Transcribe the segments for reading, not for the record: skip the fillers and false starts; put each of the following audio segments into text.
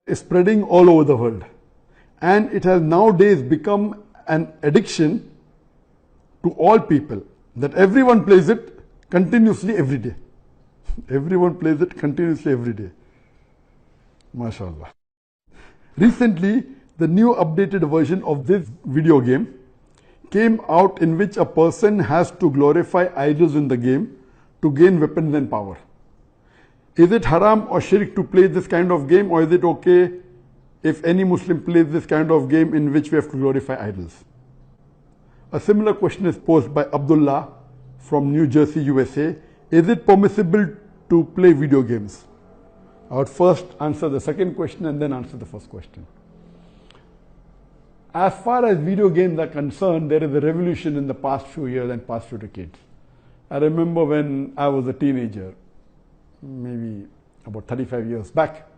is spreading all over the world. And it has nowadays become an addiction to all people, that everyone plays it continuously every day. Everyone plays it continuously every day. MashaAllah. Recently, the new updated version of this video game came out, in which a person has to glorify idols in the game to gain weapons and power. Is it haram or shirk to play this kind of game, or is it okay if any Muslim plays this kind of game in which we have to glorify idols? A similar question is posed by Abdullah from New Jersey, USA. Is it permissible to play video games? I would first answer the second question and then answer the first question. As far as video games are concerned, there is a revolution in the past few years and past few decades. I remember when I was a teenager, maybe about 35 years back,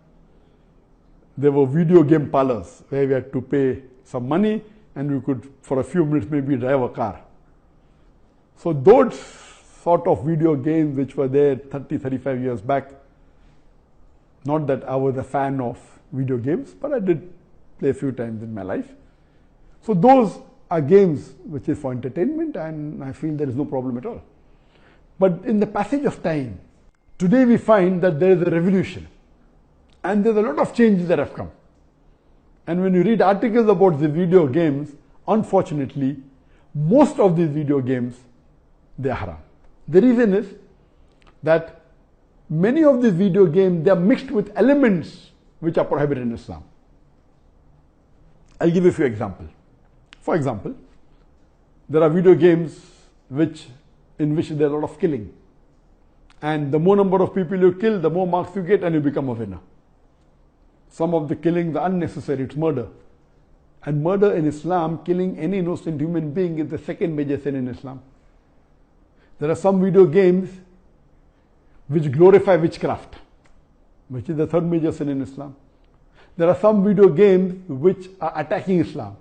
there were video game parlors where we had to pay some money and we could, for a few minutes, maybe drive a car. So those sort of video games which were there 30, 35 years back, not that I was a fan of video games, but I did play a few times in my life. So those are games which is for entertainment, and I feel there is no problem at all. But in the passage of time, today we find that there is a revolution and there's a lot of changes that have come. And when you read articles about the video games, unfortunately, most of these video games, they are haram. The reason is that many of these video games, they are mixed with elements which are prohibited in Islam. I'll give you a few examples. For example, there are video games in which there is a lot of killing. And the more number of people you kill, the more marks you get and you become a winner. Some of the killings are unnecessary, it's murder. And murder in Islam, killing any innocent human being, is the second major sin in Islam. There are some video games which glorify witchcraft, which is the third major sin in Islam. There are some video games which are attacking Islam.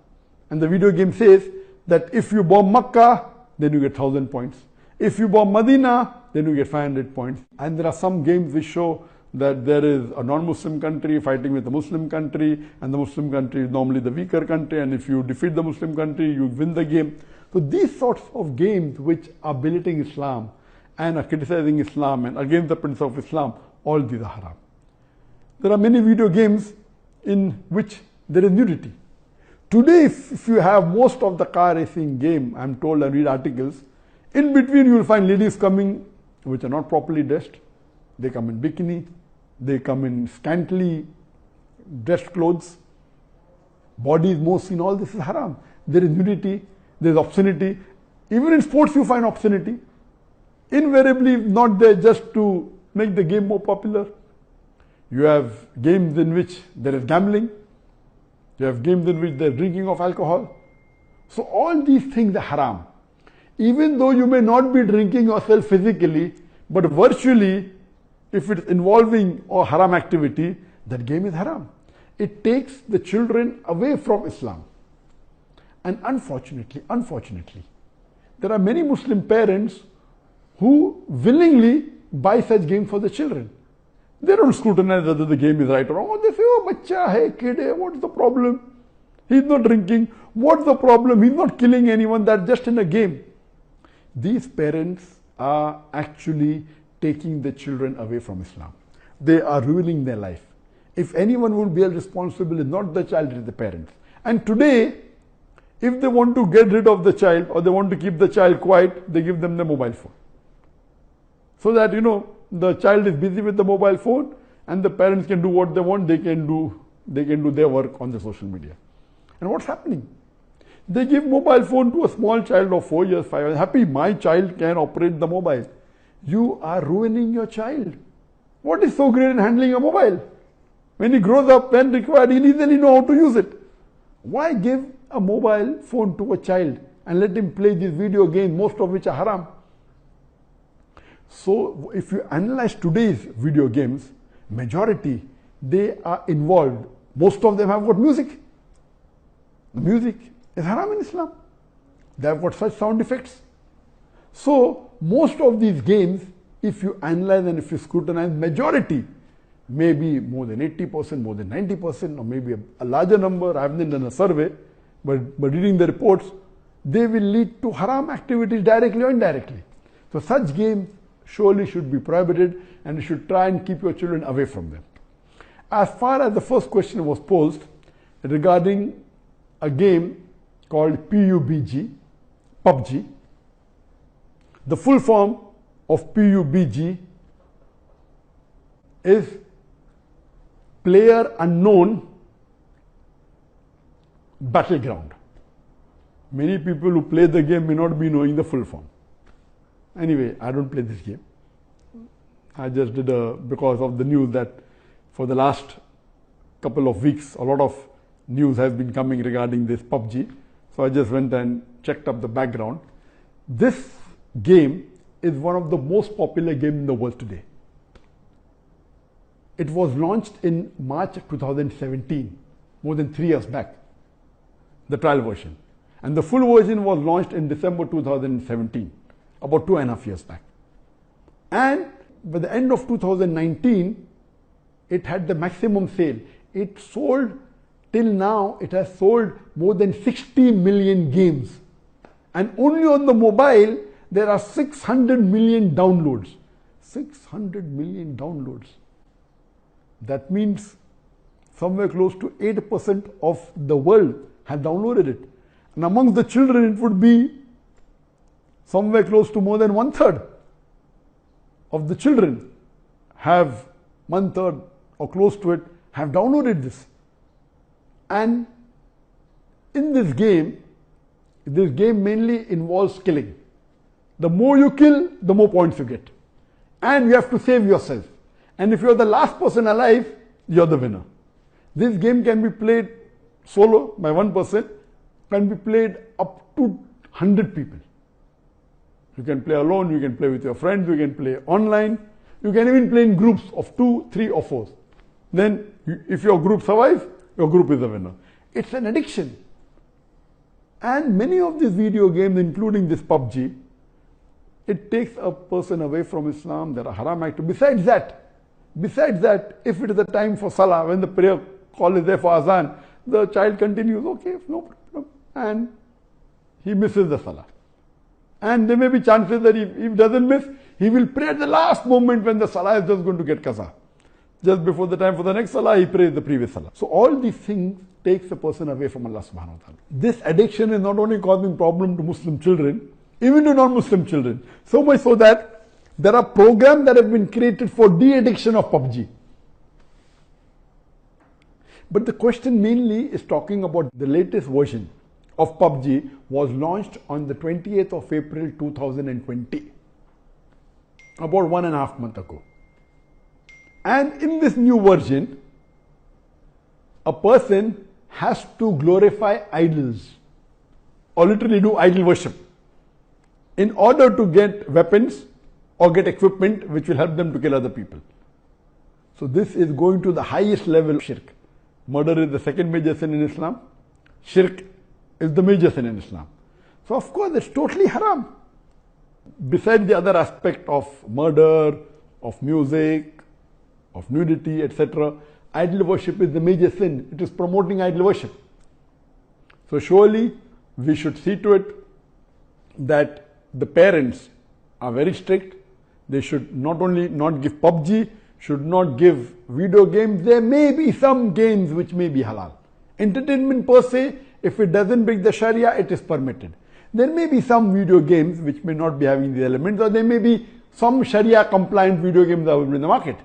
And the video game says that if you bomb Makkah, then you get 1,000 points. If you bomb Medina, then you get 500 points. And there are some games which show that there is a non-Muslim country fighting with a Muslim country, and the Muslim country is normally the weaker country, and if you defeat the Muslim country, you win the game. So these sorts of games which are belittling Islam and are criticizing Islam and against the principles of Islam, all these are haram. There are many video games in which there is nudity. Today, if you have most of the car racing game, I'm told, I read articles, in between you will find ladies coming which are not properly dressed. They come in bikini, they come in scantily dressed clothes, body is more seen, all this is haram. There is nudity, there is obscenity. Even in sports you find obscenity. Invariably not there just to make the game more popular. You have games in which there is gambling. You have games in which there is drinking of alcohol. So all these things are haram. Even though you may not be drinking yourself physically, but virtually, if it's involving a haram activity, that game is haram. It takes the children away from Islam. And unfortunately, there are many Muslim parents who willingly buy such games for the children. They don't scrutinize whether the game is right or wrong. They say, oh, bacha hai, kid hai, what's the problem? He's not drinking. What's the problem? He's not killing anyone. That's just in a game. These parents are actually taking the children away from Islam. They are ruining their life. If anyone will be held responsible, it's not the child, it's the parents. And today, if they want to get rid of the child or they want to keep the child quiet, they give them the mobile phone. So that, the child is busy with the mobile phone and the parents can do what they want, they can do their work on the social media. And what's happening? They give mobile phone to a small child of 4 years, 5 years. Happy, my child can operate the mobile. You are ruining your child. What is so great in handling a mobile? When he grows up, when required, he'll easily know how to use it. Why give a mobile phone to a child and let him play these video games, most of which are haram? So if you analyze today's video games, majority, they are involved. Most of them have got music. The music is haram in Islam. They have got such sound effects. So most of these games, if you analyze and if you scrutinize, majority, maybe more than 80%, more than 90%, or maybe a larger number. I haven't done a survey, but reading the reports, they will lead to haram activities directly or indirectly. So such games surely should be prohibited, and you should try and keep your children away from them. As far as the first question was posed regarding a game called Pubg, the full form of Pubg is Player Unknown Battleground. Many people who play the game may not be knowing the full form. Anyway, I don't play this game. I just did because of the news that for the last couple of weeks, a lot of news has been coming regarding this Pubg. So I just went and checked up the background. This game is one of the most popular games in the world today. It was launched in March 2017, more than 3 years back, the trial version. And the full version was launched in December 2017, about 2.5 years back. And by the end of 2019, it had the maximum sale. It sold, till now, it has sold more than 60 million games. And only on the mobile, there are 600 million downloads. 600 million downloads. That means somewhere close to 8% of the world have downloaded it. And amongst the children, it would be somewhere close to more than 1/3 of the children have 1/3 or close to it have downloaded this. And in this game mainly involves killing. The more you kill, the more points you get. And you have to save yourself. And if you're the last person alive, you're the winner. This game can be played solo by one person, can be played up to 100 people. You can play alone, you can play with your friends, you can play online, you can even play in groups of 2, 3 or 4. Then if your group survives, your group is the winner. It's an addiction. And many of these video games, including this Pubg, it takes a person away from Islam. There are haram activities. Besides that, if it is the time for Salah, when the prayer call is there for Azan, the child continues, okay, no problem, and he misses the Salah. And there may be chances that if he doesn't miss, he will pray at the last moment when the Salah is just going to get qaza. Just before the time for the next Salah, he prays the previous Salah. So all these things takes a person away from Allah subhanahu wa ta'ala. This addiction is not only causing problem to Muslim children, even to non-Muslim children. So much so that there are programs that have been created for de-addiction of Pubg. But the question mainly is talking about the latest version of Pubg was launched on the 28th of April 2020, about 1.5 months ago. And in this new version, a person has to glorify idols or literally do idol worship in order to get weapons or get equipment which will help them to kill other people. So this is going to the highest level of shirk. Murder is the second major sin in Islam. Shirk is the major sin in Islam. So of course it's totally haram. Besides the other aspect of murder, of music, of nudity, etc., idol worship is the major sin. It is promoting idol worship. So surely we should see to it that the parents are very strict. They should not only not give Pubg, should not give video games. There may be some games which may be halal. Entertainment per se, if it doesn't break the Sharia, it is permitted. There may be some video games which may not be having the elements, or there may be some Sharia compliant video games available in the market.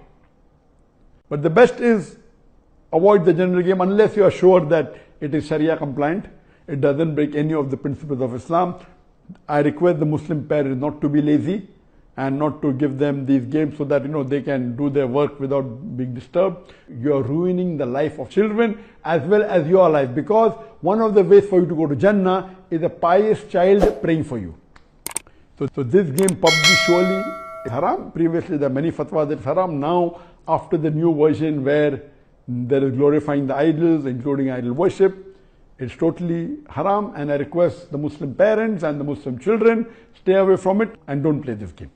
But the best is avoid the general game unless you are sure that it is Sharia compliant. It doesn't break any of the principles of Islam. I request the Muslim parents not to be lazy and not to give them these games so that they can do their work without being disturbed. You are ruining the life of children as well as your life, because one of the ways for you to go to Jannah is a pious child praying for you. So this game Pubg surely is haram. Previously there are many fatwas that it's haram. Now after the new version where there is glorifying the idols, including idol worship, it's totally haram, and I request the Muslim parents and the Muslim children stay away from it and don't play this game.